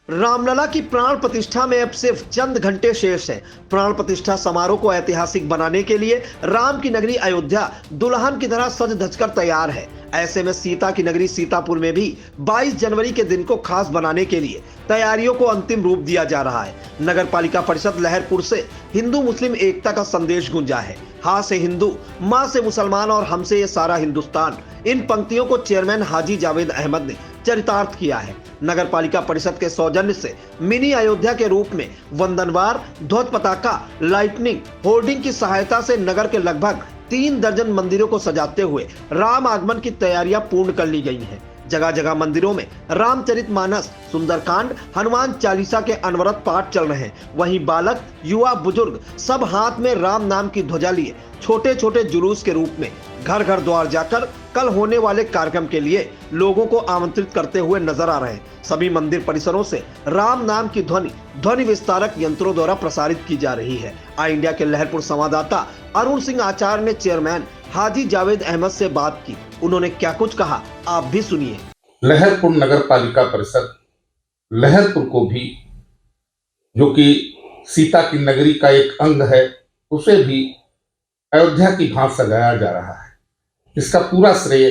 रामलला की प्राण प्रतिष्ठा में अब सिर्फ चंद घंटे शेष हैं। प्राण प्रतिष्ठा समारोह को ऐतिहासिक बनाने के लिए राम की नगरी अयोध्या दुल्हन की तरह सज धजकर तैयार है। ऐसे में सीता की नगरी सीतापुर में भी 22 जनवरी के दिन को खास बनाने के लिए तैयारियों को अंतिम रूप दिया जा रहा है। नगर पालिका परिषद लहरपुर से हिंदू मुस्लिम एकता का संदेश गूंजा है। हाँ से हिंदू, माँ से मुसलमान और हमसे ये सारा हिंदुस्तान। इन पंक्तियों को चेयरमैन हाजी जावेद अहमद ने चरितार्थ किया है। नगर पालिका परिषद के सौजन्य से मिनी अयोध्या के रूप में वंदनवार, ध्वज पताका, लाइटनिंग, होर्डिंग की सहायता से नगर के लगभग 3 दर्जन मंदिरों को सजाते हुए राम आगमन की तैयारियां पूर्ण कर ली गई हैं। जगह जगह मंदिरों में रामचरितमानस, सुंदरकांड, हनुमान चालीसा के अनवरत पाठ चल रहे हैं। वहीं बालक, युवा, बुजुर्ग सब हाथ में राम नाम की ध्वजा लिए छोटे छोटे जुलूस के रूप में घर घर द्वार जाकर कल होने वाले कार्यक्रम के लिए लोगों को आमंत्रित करते हुए नजर आ रहे हैं। सभी मंदिर परिसरों से राम नाम की ध्वनि विस्तारक यंत्रों द्वारा प्रसारित की जा रही है। आई इंडिया के लहरपुर संवाददाता अरुण सिंह आचार्य ने चेयरमैन हाजी जावेद अहमद से बात की। उन्होंने क्या कुछ कहा, आप भी सुनिए। लहरपुर नगर पालिका परिषद लहरपुर को भी, जो कि सीता की नगरी का एक अंग है, उसे भी अयोध्या की भांति सजाया जा रहा है। इसका पूरा श्रेय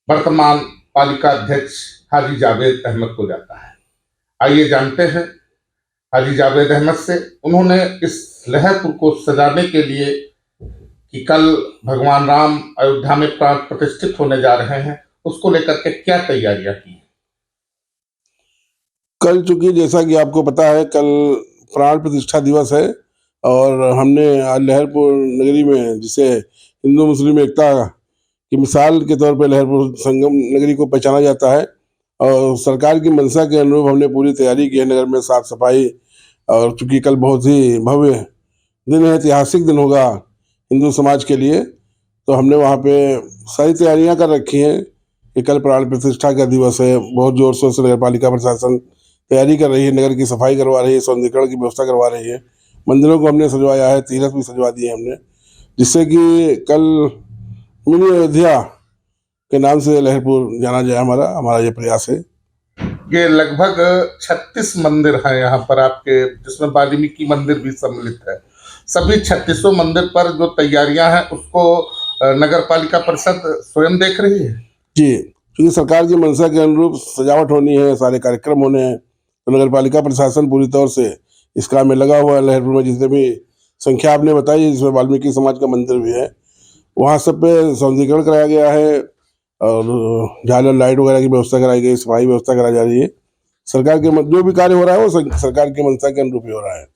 वर्तमान पालिका अध्यक्ष हाजी जावेद अहमद को जाता है। आइए जानते हैं हाजी जावेद अहमद से, उन्होंने इस लहरपुर को सजाने के लिए कि कल भगवान राम अयोध्या में प्राण प्रतिष्ठित होने जा रहे हैं, उसको लेकर के क्या तैयारियां की। कल चूंकि जैसा कि आपको पता है, कल प्राण प्रतिष्ठा दिवस है और हमने आज लहरपुर नगरी में, जिसे हिंदू मुस्लिम एकता की मिसाल के तौर पर लहरपुर संगम नगरी को पहचाना जाता है, और सरकार की मंशा के अनुरूप हमने पूरी तैयारी की है। नगर में साफ सफाई, और चूंकि कल बहुत ही भव्य दिन है, ऐतिहासिक दिन होगा हिंदू समाज के लिए, तो हमने वहाँ पे सारी तैयारियां कर रखी हैं कि कल प्राण प्रतिष्ठा का दिवस है। बहुत जोर शोर से नगर पालिका प्रशासन तैयारी कर रही है, नगर की सफाई करवा रही है, सौंदर्यीकरण की व्यवस्था करवा रही है। मंदिरों को हमने सजवाया है, तीर्थ भी सजवा दिए हमने, जिससे कि कल मिनी अयोध्या के नाम से लहरपुर जाना जाए। हमारा ये प्रयास है। ये लगभग 36 मंदिर हैं यहाँ पर आपके, जिसमें वाल्मीकि मंदिर भी सम्मिलित है। सभी 36 मंदिर पर जो तैयारियां हैं उसको नगर पालिका परिषद स्वयं देख रही है जी, क्योंकि सरकार की मंशा के अनुरूप सजावट होनी है, सारे कार्यक्रम होने हैं, तो नगर पालिका प्रशासन पूरी तौर से इस काम में लगा हुआ है। लहरपुर में जितने भी संख्या आपने बताई है, जिसमें वाल्मीकि समाज का मंदिर भी है, वहाँ सब पे सौंदर्यीकरण कराया गया है और झालर लाइट वगैरह की व्यवस्था कराई गई, सफाई व्यवस्था कराई जा रही है। सरकार के जो भी कार्य हो रहा है वो सरकार की मंशा के अनुरूप ही हो रहा है।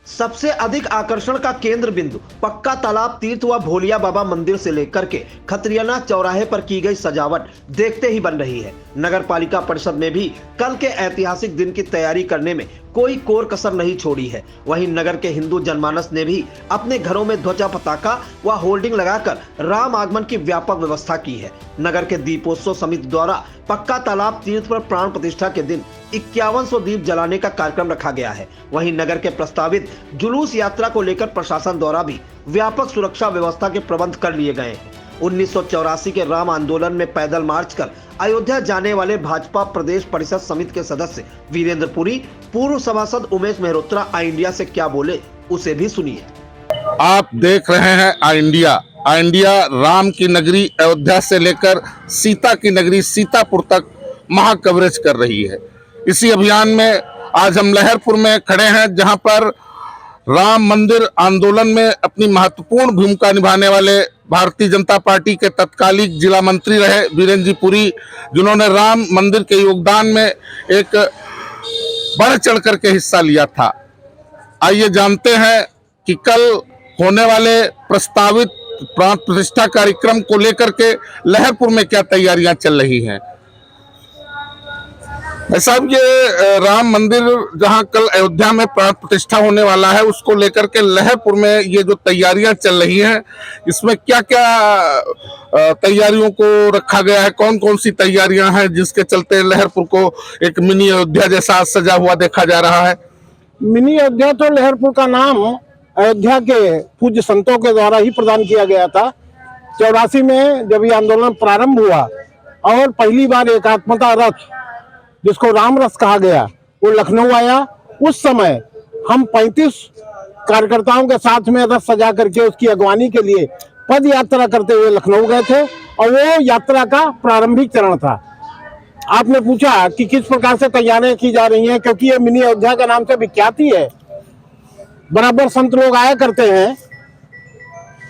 सबसे अधिक आकर्षण का केंद्र बिंदु पक्का तालाब तीर्थ व भोलिया बाबा मंदिर से लेकर के खत्रियाना चौराहे पर की गई सजावट देखते ही बन रही है। नगर पालिका परिषद ने भी कल के ऐतिहासिक दिन की तैयारी करने में कोई कोर कसर नहीं छोड़ी है। वहीं नगर के हिंदू जनमानस ने भी अपने घरों में ध्वजा पताका व होर्डिंग लगाकर राम आगमन की व्यापक व्यवस्था की है। नगर के दीपोत्सव समिति द्वारा पक्का तालाब तीर्थ पर प्राण प्रतिष्ठा के दिन 5100 दीप जलाने का कार्यक्रम रखा गया है। वहीं नगर के प्रस्तावित जुलूस यात्रा को लेकर प्रशासन द्वारा भी व्यापक सुरक्षा व्यवस्था के प्रबंध कर लिए गए हैं। 1984 के राम आंदोलन में पैदल मार्च कर अयोध्या जाने वाले भाजपा प्रदेश परिषद समिति के सदस्य वीरेंद्र पुरी, पूर्व सभासद उमेश मेहरोत्रा आई इंडिया से क्या बोले, उसे भी सुनिए। आप देख रहे हैं आई इंडिया राम की नगरी अयोध्या से लेकर सीता की नगरी सीतापुर तक महा कवरेज कर रही है। इसी अभियान में आज हम लहरपुर में खड़े हैं, जहां पर राम मंदिर आंदोलन में अपनी महत्वपूर्ण भूमिका निभाने वाले भारतीय जनता पार्टी के तत्कालीन जिला मंत्री रहे वीरेंद्र जी पुरी, जिन्होंने राम मंदिर के योगदान में एक बढ़ चढ़ करके हिस्सा लिया था। आइए जानते हैं कि कल होने वाले प्रस्तावित प्राण प्रतिष्ठा कार्यक्रम को लेकर के लहरपुर में क्या तैयारियां चल रही हैं। साहब, ये राम मंदिर जहां कल अयोध्या में प्राण प्रतिष्ठा होने वाला है, उसको लेकर के लहरपुर में ये जो तैयारियां चल रही हैं, इसमें क्या क्या तैयारियों को रखा गया है, कौन कौन सी तैयारियां हैं जिसके चलते लहरपुर को एक मिनी अयोध्या जैसा सजा हुआ देखा जा रहा है। मिनी अयोध्या तो लहरपुर का नाम अयोध्या के पूज्य संतों के द्वारा ही प्रदान किया गया था। 84 में जब ये आंदोलन प्रारंभ हुआ और पहली बार एकात्मता रथ, जिसको राम रथ कहा गया, वो लखनऊ आया। उस समय हम 35 कार्यकर्ताओं के साथ में रथ सजा करके उसकी अगवानी के लिए पद यात्रा करते हुए लखनऊ गए थे और वो यात्रा का प्रारंभिक चरण था। आपने पूछा कि किस प्रकार से तैयारियां की जा रही हैं, क्योंकि ये मिनी अयोध्या के नाम से विख्याति है, बराबर संत लोग आया करते हैं,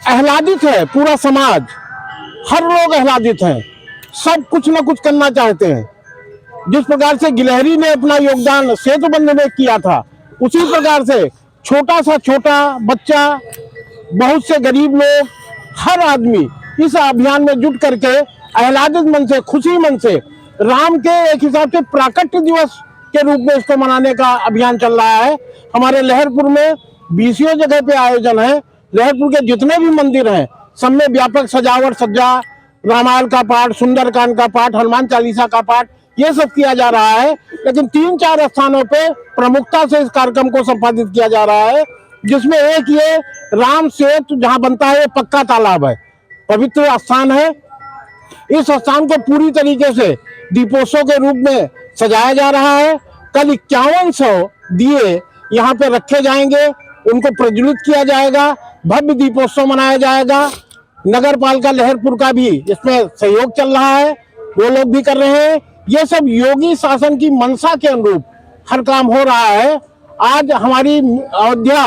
आह्लादित है पूरा समाज, हर लोग आह्लादित हैं, सब कुछ ना कुछ करना चाहते हैं। जिस प्रकार से गिलहरी ने अपना योगदान सेतुबंध में किया था, उसी प्रकार से छोटा सा छोटा बच्चा, बहुत से गरीब लोग, हर आदमी इस अभियान में जुट करके आह्लादित मन से, खुशी मन से राम के एक हिसाब से प्राकट्य दिवस के रूप में इसको मनाने का अभियान चल रहा है। हमारे लहरपुर में 20 जगह पे आयोजन है। लहरपुर के जितने भी मंदिर हैं सब में व्यापक सजावट, सज्जा, रामायण का पाठ, सुंदरकांड का पाठ, हनुमान चालीसा का पाठ, ये सब किया जा रहा है। लेकिन 3-4 स्थानों पे प्रमुखता से इस कार्यक्रम को संपादित किया जा रहा है, जिसमें एक ये राम सेतु जहां बनता है, ये पक्का तालाब है, पवित्र स्थान है। इस स्थान को पूरी तरीके से दीपोत्सव के रूप में सजाया जा रहा है। कल 5100 दिए यहाँ पे रखे जाएंगे, उनको प्रज्वलित किया जाएगा, भव्य दीपोत्सव मनाया जाएगा। नगर पालिका लहरपुर का भी इसमें सहयोग चल रहा है, वो लोग भी कर रहे हैं। ये सब योगी शासन की मंशा के अनुरूप हर काम हो रहा है। आज हमारी अयोध्या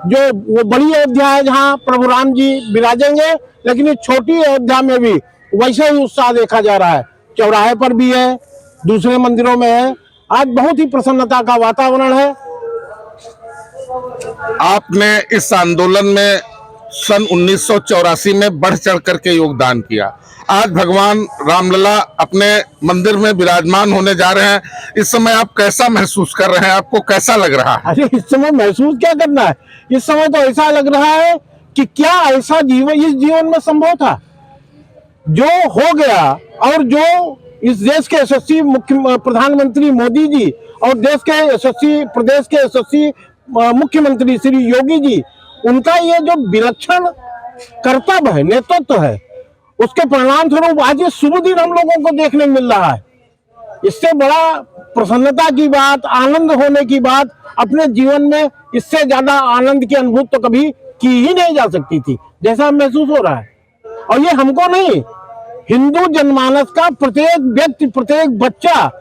जो वो बड़ी अयोध्या है जहाँ प्रभु राम जी विराजेंगे, लेकिन इस छोटी अयोध्या में भी वैसे ही उत्साह देखा जा रहा है। चौराहे पर भी है, दूसरे मंदिरों में है। आज बहुत ही प्रसन्नता का वातावरण है। आपने इस आंदोलन में सन 1984 में बढ़ चढ़ करके योगदान किया। आज भगवान रामलला अपने मंदिर में विराजमान होने जा रहे हैं। इस समय आप कैसा महसूस कर रहे हैं? आपको कैसा लग रहा है? अरे इस समय महसूस क्या करना है, इस समय तो ऐसा लग रहा है कि क्या ऐसा जीवन इस जीवन में संभव था जो हो गया, और जो इस देश के यशस्वी प्रधानमंत्री मोदी जी और देश के यशस्वी प्रदेश के यशस्वी मुख्यमंत्री श्री योगी जी, उनका ये जो विलक्षण कर्तव्य है, नेतृत्व है, उसके परिणाम स्वरूप आज ये शुभ दिन हम लोगों को देखने मिल रहा है। इससे बड़ा प्रसन्नता की बात, आनंद होने की बात अपने जीवन में इससे ज्यादा आनंद की अनुभूति तो कभी की ही नहीं जा सकती थी, जैसा महसूस हो रहा है। और ये हमको नहीं, हिंदू जनमानस का प्रत्येक व्यक्ति, प्रत्येक बच्चा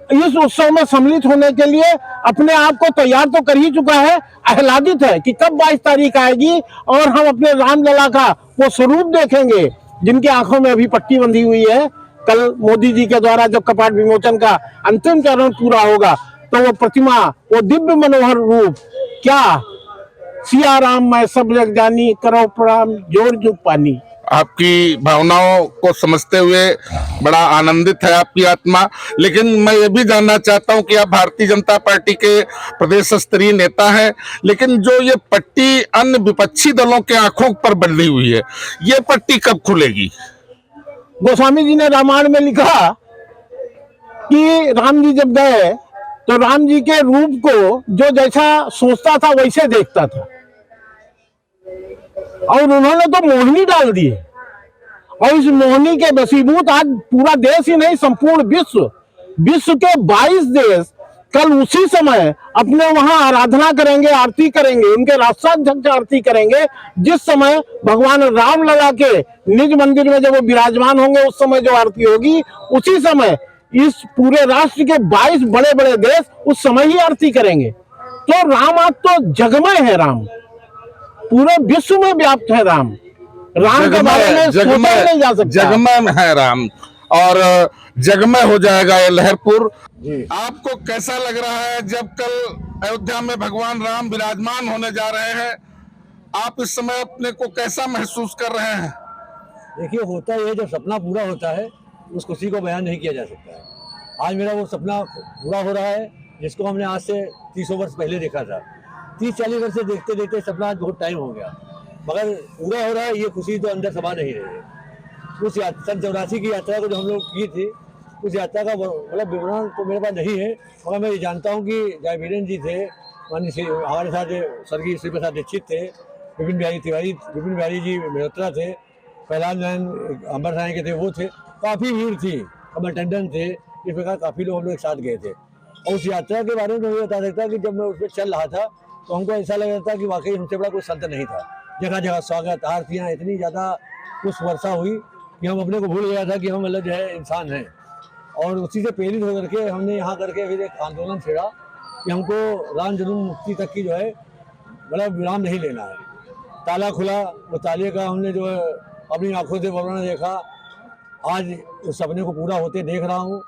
इस उत्सव में सम्मिलित होने के लिए अपने आप को तैयार तो कर ही चुका है, आह्लादित है कि कब 22 तारीख आएगी और हम अपने रामलला का वो स्वरूप देखेंगे जिनकी आंखों में अभी पट्टी बंधी हुई है। कल मोदी जी के द्वारा जब कपाट विमोचन का अंतिम चरण पूरा होगा तो वो प्रतिमा, वो दिव्य मनोहर रूप, क्या सिया राम मैं सब जग जानी, करो प्रणाम जोर जुग पानी। आपकी भावनाओं को समझते हुए बड़ा आनंदित है आपकी आत्मा। लेकिन मैं ये भी जानना चाहता हूं कि आप भारतीय जनता पार्टी के प्रदेश स्तरीय नेता हैं, लेकिन जो ये पट्टी अन्य विपक्षी दलों के आंखों पर बंधी हुई है, ये पट्टी कब खुलेगी? गोस्वामी जी ने रामायण में लिखा कि राम जी जब गए तो राम जी के रूप को जो जैसा सोचता था वैसे देखता था, और उन्होंने तो मोहिनी डाल दी है। और इस मोहिनी के वशीभूत आज पूरा देश ही नहीं, संपूर्ण विश्व के 22 देश कल उसी समय अपने वहां आराधना करेंगे, आरती करेंगे, उनके राष्ट्राध्यक्ष आरती करेंगे। जिस समय भगवान रामलला के निज मंदिर में जब वो विराजमान होंगे, उस समय जो आरती होगी, उसी समय इस पूरे राष्ट्र के 22 बड़े बड़े देश उस समय ही आरती करेंगे। तो राम आज तो जगमय है, राम पूरे विश्व में व्याप्त है। राम के बारे में सोचा नहीं जा सकता। जगमय है राम, और जगमय हो जाएगा ये लहरपुर। आपको कैसा लग रहा है जब कल अयोध्या में भगवान राम विराजमान होने जा रहे हैं? आप इस समय अपने को कैसा महसूस कर रहे हैं? देखिए, होता है जब सपना पूरा होता है उस खुशी को बयान नहीं किया जा सकता है। आज मेरा वो सपना पूरा हो रहा है जिसको हमने आज से 300 वर्ष पहले देखा था। 30-40 वर्ष से देखते देखते सपना आज बहुत टाइम हो गया, मगर पूरा हो रहा है। ये खुशी तो अंदर समा नहीं रही है। उस सन 84 की यात्रा को जो हम लोग की थी, उस यात्रा का मतलब विवरण तो मेरे पास नहीं है, मगर मैं ये जानता हूँ कि जय वीरेन जी थे, हमारे साथ स्वर्गीय श्री प्रसाद दीक्षित थे, विपिन बिहारी जी मेहत्रा थे, प्रहलाद नारायण अंबर साई के थे, वो थे, काफ़ी भीड़ थी, कमल टंडन थे, इस प्रकार काफ़ी लोग हम लोग एक साथ गए थे। और उस यात्रा के बारे में मैं बता सकता कि जब मैं उसमें चल रहा था तो हमको ऐसा लग रहा था कि वाकई हमसे बड़ा कोई संत नहीं था। जगह जगह स्वागत आरतियाँ इतनी ज़्यादा कुछ वर्षा हुई कि हम अपने को भूल गया था कि हम मतलब जो है इंसान हैं। और उसी से प्रेरित होकर के हमने यहाँ करके फिर एक आंदोलन छेड़ा कि हमको राम जन्म मुक्ति तक की जो है मतलब विराम नहीं लेना है। ताला खुला, वो ताले का हमने जो है अपनी आंखों से वर्णन देखा। आज उस सपने को पूरा होते देख रहा हूँ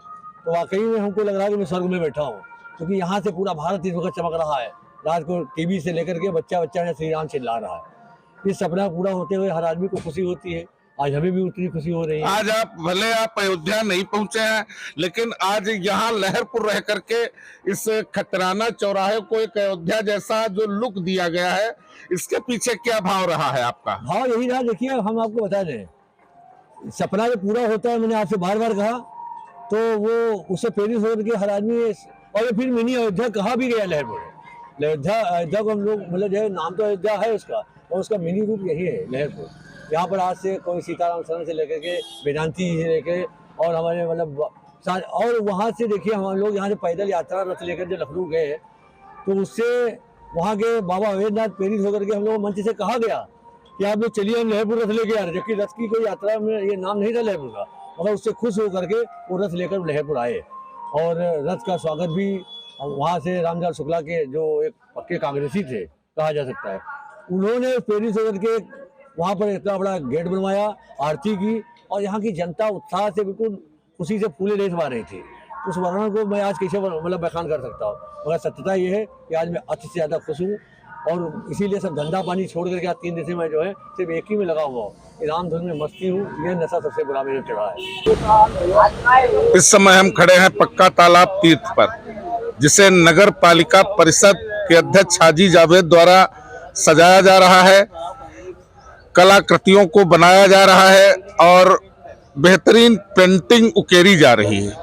तो वाकई में हमको लग रहा है कि मैं स्वर्ग में बैठा हूँ, क्योंकि यहाँ से पूरा भारत इस वक्त चमक रहा है। रात को टीवी से लेकर के बच्चा बच्चा श्री राम चिल्ला रहा है। इस सपना पूरा होते हुए हर आदमी को खुशी होती है। आज हमें भी उतनी खुशी हो रही है। आज आप अयोध्या नहीं पहुंचे हैं, लेकिन आज यहाँ लहरपुर रह करके इस खतराना चौराहे को एक अयोध्या जैसा जो लुक दिया गया है, इसके पीछे क्या भाव रहा है आपका? भाव यही रहा, देखिए हम आपको बता दें, सपना जो पूरा होता है, मैंने आपसे बार बार कहा, तो वो उससे प्रेरित होकर के हर आदमी। और ये फिर मिनी अयोध्या कहा भी गया लहरपुर। अयोध्या को हम लोग मतलब जो है नाम तो अयोध्या है उसका, और उसका मिनी रूप यही है लहरपुर। यहाँ पर आज से कोई सीताराम शरण से लेकर के वेदांती से लेकर और हमारे मतलब और वहाँ से देखिए हम लोग यहाँ से पैदल यात्रा रथ लेकर जो लखनऊ गए, तो उससे वहाँ के बाबा अवैधनाथ प्रेरित होकर के हम लोग मंच से कहा गया कि आप लोग चलिए हम लहरपुर रथ लेके आ रहे, जबकि रथ की कोई यात्रा में ये नाम नहीं था लहरपुर का, मगर उससे खुश होकर के वो रथ लेकर लहरपुर आए। और रथ का स्वागत भी वहाँ से रामलाल शुक्ला के जो एक पक्के कांग्रेसी थे कहा जा सकता है, उन्होंने प्रेरित होकर के वहाँ पर इतना बड़ा गेट बनवाया, आरती की, और यहाँ की जनता उत्साह से बिल्कुल खुशी से फूले रेत मार रही थी। उस वर्णन को मैं आज कैसे मतलब बयान कर सकता हूँ, मगर सत्यता ये है कि आज मैं अति से ज़्यादा खुश हूँ। और इसीलिए सब गंदा पानी छोड़ करके आज 3 दिन से मैं जो है सिर्फ एक ही में लगा हुआ हूँ, रामधुन में मस्ती हूँ। यह नशा सबसे बुरा मेरे चढ़ा है। इस समय हम खड़े हैं पक्का तालाब तीर्थ पर, जिसे नगर पालिका परिषद के अध्यक्ष हाजी जावेद द्वारा सजाया जा रहा है, कलाकृतियों को बनाया जा रहा है और बेहतरीन पेंटिंग उकेरी जा रही है।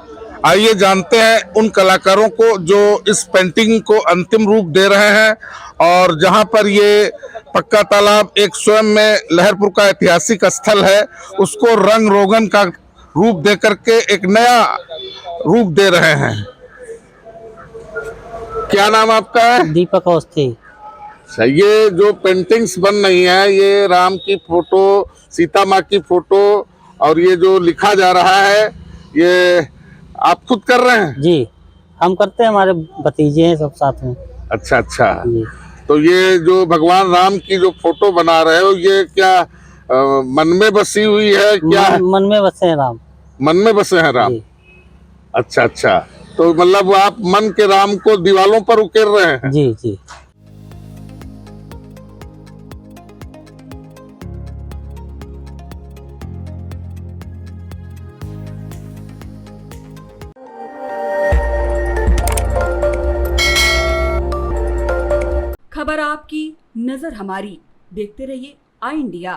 आइए जानते हैं उन कलाकारों को जो इस पेंटिंग को अंतिम रूप दे रहे हैं, और जहां पर ये पक्का तालाब एक स्वयं में लहरपुर का ऐतिहासिक स्थल है, उसको रंग रोगन का रूप दे करके एक नया रूप दे रहे हैं। क्या नाम आपका है? दीपक अवस्थी। अच्छा, ये जो पेंटिंग्स बन रही हैं, ये राम की फोटो, सीता माँ की फोटो, और ये जो लिखा जा रहा है, ये आप खुद कर रहे हैं? जी, हम करते हैं, हमारे भतीजे हैं सब साथ में। अच्छा अच्छा। जी। तो ये जो भगवान राम की जो फोटो बना रहे हो, ये क्या मन में बसी हुई है क्या? मन में बसे हैं राम। मन में बसे हैं राम। जी। अच्छा अच्छा, तो मतलब आप मन के राम को दीवालों पर उकेर रहे हैं? जी जी। खबर आपकी, नजर हमारी। देखते रहिए आई इंडिया।